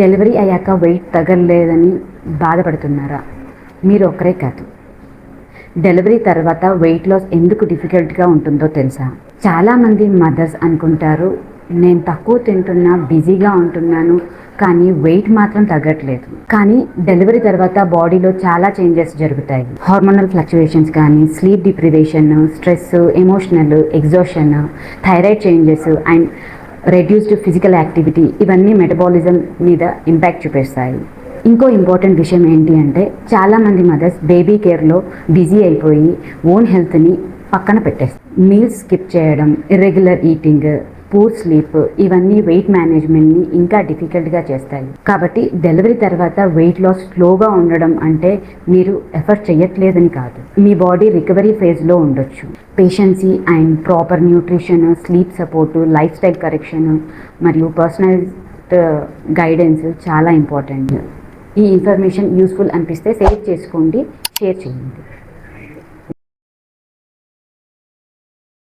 Delivery అయ్యాక wait తగ్గలేదని బాధపడుతున్నారా? మీరు ఒక్కరే కాదు. డెలివరీ తర్వాత వెయిట్ లాస్ ఎందుకు డిఫికల్ట్గా ఉంటుందో తెలుసా? చాలామంది మదర్స్ అనుకుంటారు, నేను తక్కువ తింటున్నా, బిజీగా ఉంటున్నాను, కానీ వెయిట్ మాత్రం తగ్గట్లేదు. కానీ డెలివరీ తర్వాత బాడీలో చాలా చేంజెస్ జరుగుతాయి. హార్మోనల్ ఫ్లక్చువేషన్స్ కానీ, sleep deprivation, stress, emotional exhaustion, thyroid changes and reduced physical activity, ఇవన్నీ మెటబాలిజం మీద ఇంపాక్ట్ చూపిస్తాయి. ఇంకో ఇంపార్టెంట్ విషయం ఏంటి అంటే, చాలామంది మదర్స్ బేబీ కేర్లో బిజీ అయిపోయి ఓన్ హెల్త్ని పక్కన పెట్టేస్తారు. మీల్స్ స్కిప్ చేయడం, ఇర్రెగ్యులర్ ఈటింగ్, పూర్ స్లీప్, ఇవన్నీ వెయిట్ మేనేజ్మెంట్ని ఇంకా డిఫికల్ట్గా చేస్తాయి. కాబట్టి డెలివరీ తర్వాత వెయిట్ లాస్ స్లోగా ఉండడం అంటే మీరు ఎఫర్ట్ చేయట్లేదని కాదు, మీ బాడీ రికవరీ ఫేజ్లో ఉండొచ్చు. Patience and proper nutrition, sleep support, lifestyle correction మరియు పర్సనలైజ్డ్ గైడెన్స్ చాలా ఇంపార్టెంట్. ఈ ఇన్ఫర్మేషన్ యూస్ఫుల్ అనిపిస్తే సేవ్ చేసుకోండి, షేర్ చేయండి.